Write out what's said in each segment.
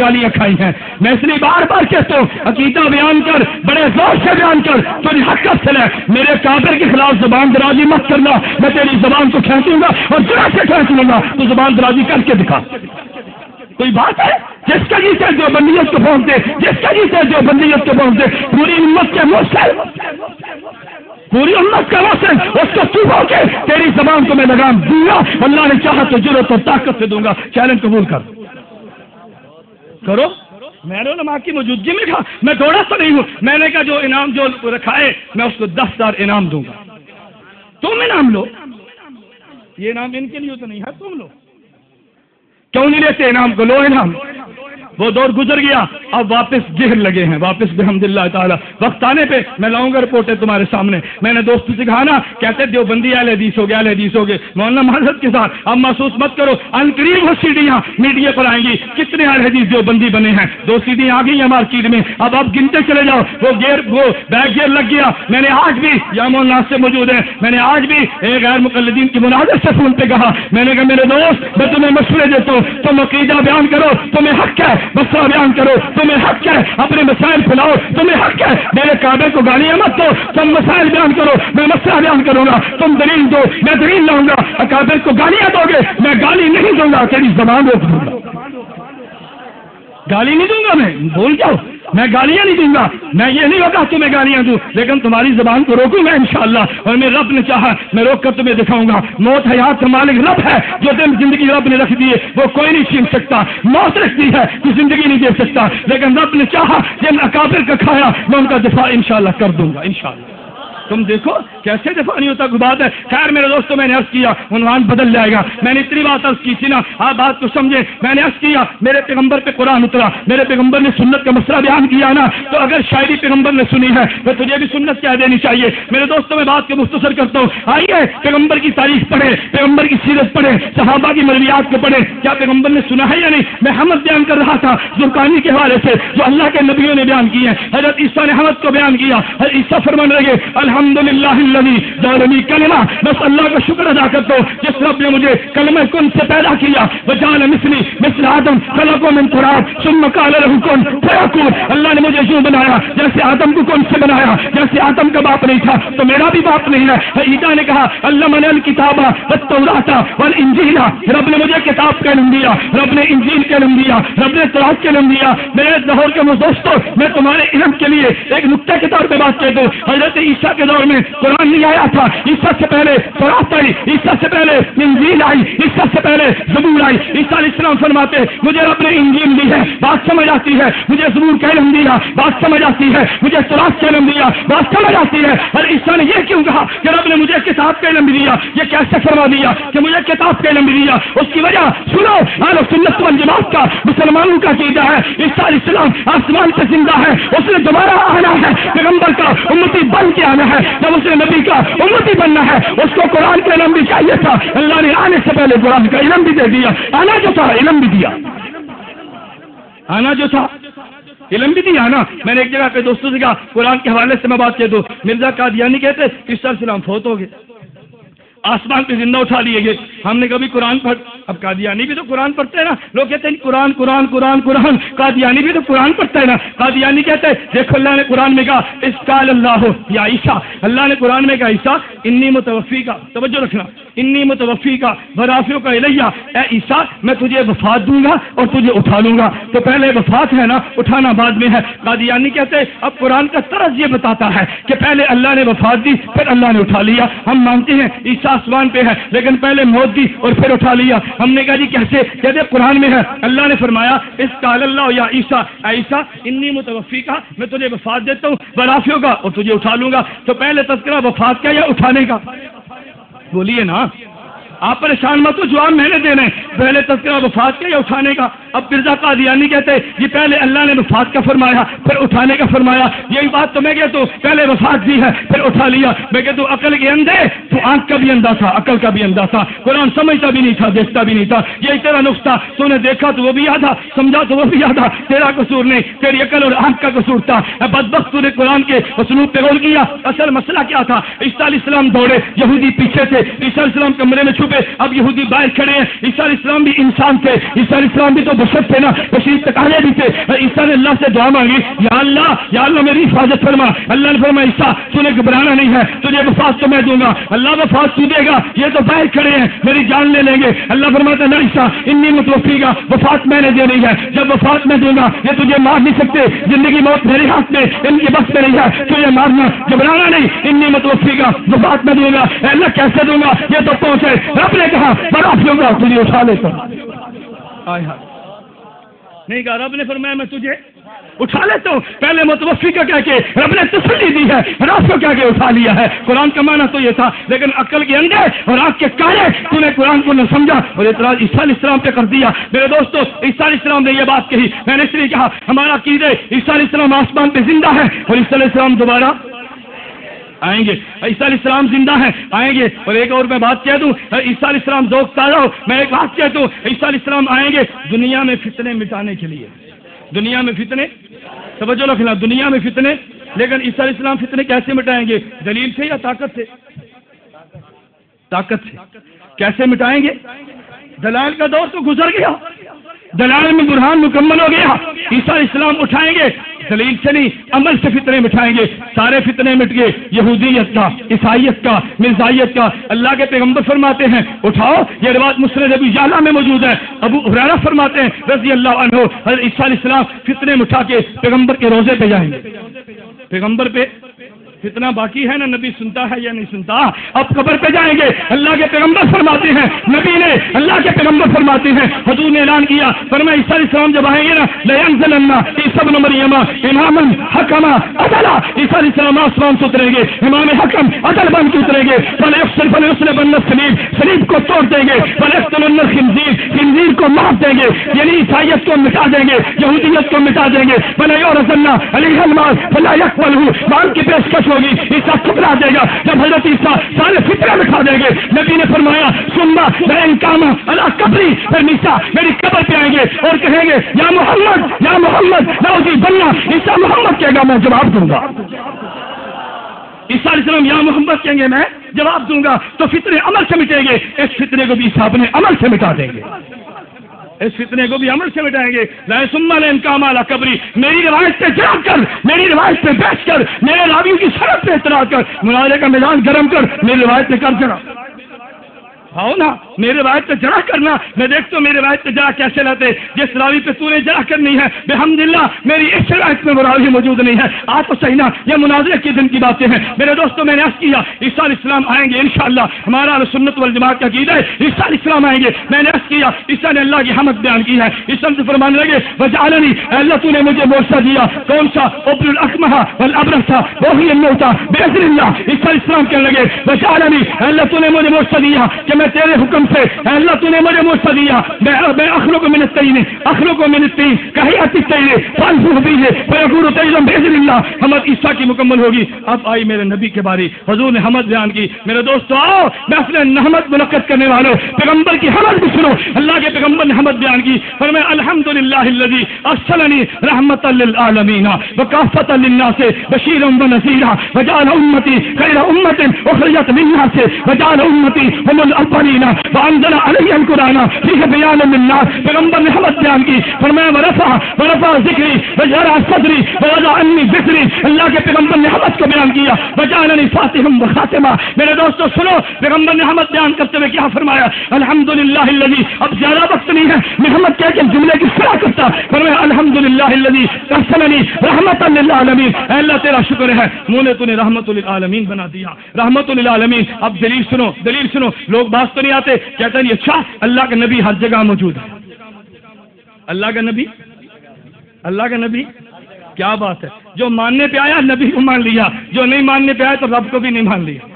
گالیاں کھائی ہیں. میں اس لیے بار بار کہتا ہوں عقیدہ بیان کر, بڑے زور سے بیان کر, تجھے حق سے لے. میرے کافر کے خلاف زبان درازی مت کرنا, میں تیری زبان کو کھینچوں گا اور جڑ سے کھینچ لوں گا. تو زبان درازی کر کے دکھا. کوئی بات ہے؟ جس کا جیتے جو بندیت کو پہنچتے, جس کا جیتے جو بندیت کو پہنچتے, پوری امت کے مسلم, پوری امت کا مسلم, اس کو چوب ہو کے تیری زبان کو میں لگام دوں گا. اللہ نے چاہا تو جرأت اور طاقت سے دوں گا. چیلنج قبول کر کرو. میں نے علماء کی موجودگی میں کہا, میں دوڑا تو نہیں ہوں. میں نے کہا جو انعام جو رکھا ہے میں اس کو 10,000 انعام دوں گا. تم انعام لو. یہ انعام ان کے لیے تو نہیں ہے, تم لو. کیوں نہیں لیتے انعام کو؟ لو انعام. وہ دور گزر گیا, اب واپس جہل لگے ہیں. واپس بحمداللہ تعالیٰ وقت آنے پہ میں لاؤں گا رپورٹیں تمہارے سامنے. میں نے دوستوں سے کہا نا, کہتے دیوبندی اہل حدیث ہو گیا, اہل حدیث ہو گئے. مولانا معذرت کے ساتھ اب محسوس مت کرو, ان قریب وہ سیڑھیاں میڈیا پر آئیں گی. کتنے اہل حدیث دیوبندی بنے ہیں, 2 سیڑھیاں آ گئی ہیں مارکیٹ میں. اب آپ گنتے چلے جاؤ. وہ بیک گیئر لگ گیا. میں نے آج بھی یا مولانا سے موجود ہے, میں نے آج بھی ایک غیر مقلدین کی مناظر سے فون پہ کہا, میں نے کہا میرے دوست میں تمہیں مشورے دیتا ہوں, تم عقیدہ بیان کرو, تمہیں حق ہے. مسئلہ بیان کرو, تمہیں حق ہے. اپنے مسائل پھیلاؤ, تمہیں حق ہے. میرے کعبے کو گالیاں مت دو, تم مسائل بیان کرو, میں مسئلہ بیان کروں گا. تم دلیل دو, میں دلیل لاؤں گا. کعبے کو گالیاں دو گے, میں گالی نہیں دوں گا, تیری زبان روک دوں گا. گالی نہیں دوں گا, میں بول جاؤ, میں گالیاں نہیں دوں گا. میں یہ نہیں ہوگا تمہیں گالیاں دوں, لیکن تمہاری زبان کو روکوں گا انشاءاللہ. اور میں رب نے چاہا میں روک کر تمہیں دکھاؤں گا. موت حیات کا مالک رب ہے. جو دن زندگی رب نے رکھ دی ہے وہ کوئی نہیں چھین سکتا. موت رکھ دی ہے تو زندگی نہیں دے سکتا, لیکن رب نے چاہا جن اکابر کا کھایا میں ان کا دفاع انشاءاللہ کر دوں گا انشاءاللہ. تم دیکھو کیسے دفاع نہیں ہوتا. کوئی بات ہے. خیر میرے دوستوں, میں نے عرض کیا عنوان بدل جائے گا. میں نے اتنی بات عرض کی تھی نا, آپ بات کو سمجھے. میں نے عرض کیا میرے پیغمبر پہ قرآن اترا, میرے پیغمبر نے سنت کا مسئلہ بیان کیا نا, تو اگر شاعری پیغمبر نے سنی ہے تو تجھے بھی سنت کہہ دینی چاہیے. میرے دوستوں میں بات کو مختصر کرتا ہوں. آئیے پیغمبر کی تاریخ پڑھے, پیغمبر کی سیرت پڑھے, صحابہ کی مرویات کو پڑھے. کیا پیغمبر نے سنا ہے یا نہیں؟ میں حمد بیان کر رہا تھا زرقانی کے حوالے سے, جو اللہ کے نبیوں نے بیان کی ہے. حضرت عیسیٰ نے حمد کو بیان کیا. حضرت عیسیٰ فرمان لگے الحمدللہ جعلنی کلمہ, بس اللہ کا شکر ادا کرتا ہوں جس رب نے مجھے کلمہ کن سے پیدا کیا. وجعل مثلی مثل آدم خلقہ من تراب ثم قال له کن فیکون. اللہ نے مجھے یوں بنایا جیسے آدم کو کن سے بنایا. جیسے آدم کا باپ نہیں تھا تو میرا بھی باپ نہیں ہے. عیسیٰ نے کہا علمنی الکتاب والتوراۃ والانجیل, رب نے مجھے کتاب کا علم دیا, رب نے انجیل کا علم دیا, رب نے تورات کا علم دیا. میرے لاہور کے دوستوں, میں تمہارے علم کے لیے ایک نقطہ کے طور پہ بات کہہ دوں. حضرت عیسیٰ کے دور میں قرآن نہیں آیا تھا. عیسیٰ سے پہلے تورات آئی, عیسیٰ سے پہلے انجیل آئی, عیسیٰ سے پہلے زبور آئی. عیسیٰ علیہ السلام فرماتے مجھے رب نے انجیل دی ہے, بات سمجھ آتی ہے. مجھے زبور کا علم دیا, بات سمجھ آتی ہے. مجھے تورات کا علم دیا, بات سمجھ آتی ہے. اور عیسیٰ نے یہ کیوں کہا کہ رب نے مجھے کتاب کا علم بھی دیا؟ یہ کیسے فرما دیا کہ مجھے کتاب کا علم بھی دیا؟ اس کی وجہ سنو, اہل سنت والجماعت کا مسلمانوں کا عقیدہ ہے عیسیٰ علیہ السلام آسمان سے زندہ ہے. اس نے دوبارہ آنا ہے, پیغمبر کا امتی بن کے آنا ہے. جب اس نے نبی کا امتی بننا ہے, اس کو قرآن کا علم بھی چاہیے تھا. اللہ نے آنے سے پہلے قرآن کا علم بھی دے دیا. آنا جو تھا علم بھی دیا, آنا جو تھا علم بھی دیا نا. میں نے ایک جگہ پہ دوستوں سے کہا قرآن کے حوالے سے میں بات کہہ دوں. مرزا قادیانی کہتے عیسیٰ علیہ السلام فوت ہو گئے, آسمان پہ زندہ اٹھا لیے گئے. ہم نے کبھی قرآن پڑھ, اب قادیانی بھی تو قرآن پڑھتے ہیں نا. لوگ کہتے ہیں قرآن قرآن قرآن قرآن, قادیانی بھی تو قرآن پڑھتا ہے نا. قادیانی کہتے ہیں دیکھو اللہ نے قرآن میں کہا اس قال اللہ یا عیسیٰ, اللہ نے قرآن میں کہا عیسیٰ انی متوفی کا, توجہ رکھنا, انی متوفی کا ورافع کا الیہ, اے عیسیٰ میں تجھے وفات دوں گا اور تجھے اٹھا لوں گا. تو پہلے وفات ہے نا, اٹھانا بعد میں ہے. قادیانی کہتے ہیں اب قرآن کا طرز یہ بتاتا ہے کہ پہلے اللہ نے وفات دی پھر اللہ نے اٹھا لیا. ہم مانتے ہیں عیسیٰ آسمان پہ ہے لیکن پہلے موت دی اور پھر اٹھا لیا. ہم نے کہا جی کیسے؟ کہتے قرآن میں ہے اللہ نے فرمایا اس قال اللہ یا عیسیٰ, عیسیٰ انی متوفی کا, میں تجھے وفات دیتا ہوں, ورافع کا, اور تجھے اٹھا لوں گا. تو پہلے تذکرہ وفات کا یا اٹھانے کا؟ بولیے نا, آپ پریشان مت ہو, جواب میں نے دینا ہے. پہلے تذکرہ وفات کا یا اٹھانے کا؟ اب مرزا قادیانی کہتے ہیں یہ پہلے اللہ نے وفات کا فرمایا پھر اٹھانے کا فرمایا. یہی بات تو میں کہتا ہوں پہلے وفات دی ہے پھر اٹھا لیا. میں کہتا ہوں عقل کے اندھے تو آنکھ کا بھی اندھا تھا, عقل کا بھی اندھا تھا. قرآن سمجھتا بھی نہیں تھا, دیکھتا بھی نہیں تھا. یہی تیرا نقصہ, تو نے دیکھا تو وہ بھی یاد تھا, سمجھا تو وہ بھی یاد تھا. تیرا قصور نہیں, تیری عقل اور آنکھ کا قصور تھا. بدبخت تو نے قرآن کے اسلوب پہ غور کیا. اصل مسئلہ کیا تھا؟ عیسیٰ علیہ السلام دوڑے, یہودی پیچھے تھے. عیسیٰ علیہ السلام کمرے میں چھپے پہ اب یہودی باہر کھڑے ہیں. عیسیٰ علیہ السلام بھی انسان تھے, عیسیٰ علیہ السلام بھی تو بشر تھے نا, بشیر تقاضے بھی تھے. عیسیٰ نے اللہ سے دعا مانگی, یا اللہ میری حفاظت فرما. اللہ نے فرمایا عیسیٰ تو نے گھبرانا نہیں ہے, تجھے وفات تو میں دوں گا. اللہ وفات تو دے گا, یہ تو باہر کھڑے ہیں میری جان لے لیں گے. اللہ فرماتا نہ عیسیٰ انی متوفی گا, وفات میں نے دینی ہے, جب وفات میں دوں گا یہ تجھے مار نہیں سکتے, زندگی موت میرے ہاتھ میں, ان کے بس میں نہیں ہے تجھے مارنا, گھبرانا نہیں, انی متوفی گا, وفات میں دوں گا. اللہ کیسے دوں گا, یہ تو پہنچے. رب نے کہا بڑا دوں گا, تجھے اٹھا لیتا نہیں کہا. رب نے فرمایا میں تجھے اٹھا لیتا ہوں. پہلے متوفی کا کہہ کے رب نے تسلی دی ہے, رب کو کہہ کے اٹھا لیا ہے. قرآن کا معنی تو یہ تھا, لیکن عقل کے اندھے اور آنکھ کے کالے تو نے قرآن کو نہ سمجھا اور اعتراض عیسیٰ علیہ السلام پہ کر دیا. میرے دوستو عیسیٰ علیہ السلام نے یہ بات کہی, میں نے اس لیے کہا ہمارا عقیدہ عیسیٰ علیہ السلام آسمان پہ زندہ ہے اور عیسیٰ علیہ السلام دوبارہ آئیں گے. عیسیٰ علیہ السلام زندہ ہیں, آئیں گے. اور ایک اور میں بات کہہ دوں, عیسیٰ علیہ السلام ذوق تازہ ہو, میں ایک بات کہتا ہوں, عیسیٰ علیہ السلام آئیں گے دنیا میں فتنے مٹانے کے لیے. دنیا میں فتنے, توجہ رکھنا, دنیا میں فتنے. لیکن عیسیٰ علیہ السلام فتنے کیسے مٹائیں گے, دلیل سے یا طاقت سے؟ طاقت سے. کیسے مٹائیں گے؟ دلائل کا دور تو گزر گیا, دلائل میں برہان مکمل ہو گیا. عیسیٰ علیہ السلام اٹھائیں گے دلیل سے نہیں, عمل سے فتنے مٹائیں گے. سارے فتنے مٹ گئے, یہودیت کا, عیسائیت کا, مرزائیت کا. اللہ کے پیغمبر فرماتے ہیں اٹھاؤ, یہ روایت مسند ابی یعلا میں موجود ہے. ابو ہریرہ فرماتے ہیں رضی اللہ عنہ, حضرت عیسیٰ علیہ السلام فتنے مٹا کے پیغمبر کے روزے پہ جائیں گے. پیغمبر پہ فتنہ باقی ہے نا, نبی سنتا ہے یا نہیں سنتا؟ اب قبر پہ جائیں گے. اللہ کے پیغمبر فرماتے ہیں, نبی نے, اللہ کے پیغمبر فرماتے ہیں, حضور نے اعلان کیا, فرمایا عیسیٰ علیہ السلام جب آئیں گے نا, لَيَنزِلَنَّ عِيسَىٰ ابْنُ مَرْيَمَ إِمَامًا حَكَمًا عَدْلًا. عیسیٰ علیہ السلام آسمان سے اتریں گے, امام حکم عدل بن کے اتریں گے. فَلَيُصْلِبَنَّ الصَّلِيبَ, صلیب کو توڑ دیں گے. فَلَيَقْتُلُنَّ الْخِنزِيرَ, خنزیر کو مار دیں گے, یعنی عیسائیت کو مٹا دیں گے, یہودیت کو مٹا دیں گے. فَلَيُعْرَضَنَّ عَلَيْهِ الْمَالُ فَلَا يَقْبَلُهُ, مال کی پیشکش ہوگی, عیسیٰ ٹھکرا دے گا. جب حضرت عیسیٰ سارے فتنے مٹا دیں گے, نبی نے فرمایا سننا لئن قام علی قبری, پھر عیسیٰ میری قبر پہ آئیں گے اور کہیں گے یا محمد یا محمد, نعوذ باللہ. عیسیٰ محمد کہے گا, میں جواب دوں گا. عیسیٰ علیہ السلام یا محمد کہیں گے, میں جواب دوں گا. تو فتنے عمل سے مٹیں گے, اس فتنے کو بھی عیسیٰ اپنے عمل سے مٹا دیں گے, اس فتنے کو بھی عمل سے مٹائیں گے. لَيَسُمَّ قَامَ عَلَىٰ قَبْرِي, میری روایت پہ جا کر, میری روایت پہ بیٹھ کر, میرے راویوں کی سڑک پہ اعتراض کر, مناظرے کا میدان گرم کر, میری روایت پہ کر جڑا. آؤ نا, میری روایت پہ جڑا کرنا. میں دیکھتا ہوں میری روایت پہ جڑا کیسے لاتے, جس راوی پہ تو نے جڑا کرنی ہے, بحمداللہ میری اس روایت میں وہ راوی موجود نہیں ہے. آج تو صحیح نا, یہ مناظرے کے دن کی باتیں ہیں. میرے دوستوں میں نے عرض کیا عیسیٰ علیہ السلام آئیں گے انشاءاللہ, ہمارا سنت والجماعت کا عقیدہ ہے عیسیٰ علیہ السلام آئیں گے. میں نے عرض کیا عیسیٰ نے اللہ کی حمد بیان کی ہے. عیسیٰ سے فرمانے لگے وجعلنی, اللہ تو نے مجھے موجزہ دیا, کون سا؟ ابر الاکمہ والابرص وحی الموتى باذن اللہ. عیسیٰ علیہ السلام کہنے لگے وجعلنی, اللہ تو نے مجھے موجزہ دیا کہ میں تیرے حکم سے, اللہ تو نے مجھے موجزہ دیا, میں اخلق من الطین, اخلق من الطین کہیات الطین فانفخ فیہ فیکون طیرا باذن اللہ. حمد عیسیٰ کی مکمل ہوگی. اب آئی میرے نبی کے باری, حضور نے حمد بیان کی. میرے دوستو آؤ, میں اپنے حمد منعقد کرنے والوں پیغمبر کی حمد بھی سنو. اللہ کے پیغمبر نے حمد بیان کی, فرمایا الحمدللہ الذی ارسلنی رحمتا للعالمین وکافۃ للناس بشیرا ونذیرا وجعل امتی خیر امۃ اخرجت للناس وجعل امتی هم الاولین وانزل علی القرآن فیہ بیان للناس. پیغمبر نے حمد بیان کی, فرمایا ورفع ذکری وجرع صدری ووضع عنی ذکری. اللہ کے پیغمبر نے حمد کو بیان کیا, وجعلنی فاتحا وخاتما. میرے دوستو سنو, پیغمبر نے حمد بیان کرتے ہوئے کیا فرمایا, الحمدللہ الذی. اب زیادہ وقت نہیں ہے میں حمد کہہ کے جملے کی صلاح کرتا, فرمایا الحمدللہ الذی ارسلنی رحمتا للعالمین. اے اللہ تیرا شکر ہے, منہ تو نے رحمت للعالمین بنا دیا, رحمت للعالمین. اب دلیل سنو, دلیل سنو. لوگ باز تو نہیں آتے, کہتے ہیں اچھا اللہ کا نبی ہر جگہ موجود ہے. اللہ کا نبی, اللہ کا نبی, کیا بات ہے. جو ماننے پہ آیا نبی کو مان لیا, جو نہیں ماننے پہ آیا تو رب کو بھی نہیں مان لیا.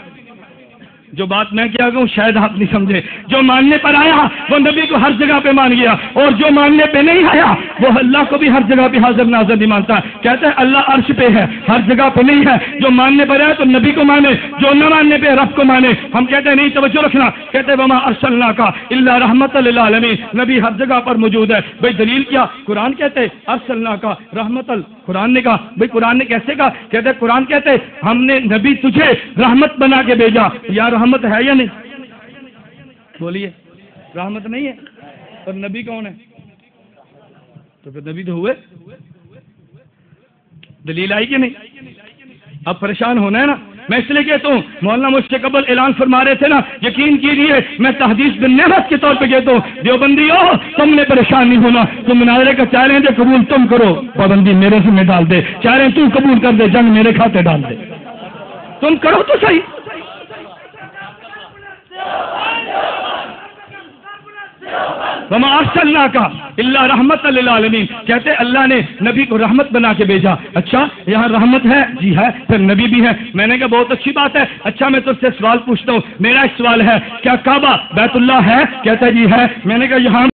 جو بات میں کیا کہوں شاید آپ نہیں سمجھے. جو ماننے پر آیا وہ نبی کو ہر جگہ پہ مان گیا, اور جو ماننے پہ نہیں آیا وہ اللہ کو بھی ہر جگہ پہ حاضر ناظر نہیں مانتا. کہتا ہے اللہ عرش پہ ہے, ہر جگہ پہ نہیں ہے. جو ماننے پر آیا تو نبی کو مانے, جو نہ ماننے پہ رب کو مانے. ہم کہتے ہیں نہیں, توجہ رکھنا, کہتے ہیں وما ارسلناک الا رحمت للعالمین. نبی ہر جگہ پر موجود ہے. بھائی دلیل کیا؟ قرآن کہتے ہیں ارسلناک رحمت. قرآن نے کہا, بھائی قرآن نے کیسے کہا؟ کہتے ہیں قرآن کہتے ہیں ہم نے نبی تجھے رحمت بنا کے بھیجا. یا رحمت ہے یا نہیں؟ بولیے رحمت نہیں ہے؟ اور نبی کون ہے؟ تو پھر نبی تو ہوئے، دلیل آئی کہ نہیں؟ اب پریشان ہونا ہے نا، میں اس لیے کہتا ہوں مولانا مجھ سے قبل اعلان فرما رہے تھے نا، یقین کیجیے میں تحدیث بن نعمت کے طور پہ کہتا ہوں دیوبندیو تم نے پریشان نہیں ہونا، تم مناظرے کا چیلنج قبول تم کرو، پابندی میرے سے میں ڈال دے، چیلنج تو قبول کر دے، جنگ میرے کھاتے ڈال دے، تم کرو تو صحیح۔ وما ارسلناک الا رحمت للعالمین، کہتے اللہ نے نبی کو رحمت بنا کے بھیجا۔ اچھا یہاں رحمت ہے؟ جی ہے، پھر نبی بھی ہے۔ میں نے کہا بہت اچھی بات ہے، اچھا میں تجھ سے سوال پوچھتا ہوں، میرا ایک سوال ہے، کیا کعبہ بیت اللہ ہے؟ کہتا جی ہے۔ میں نے کہا یہاں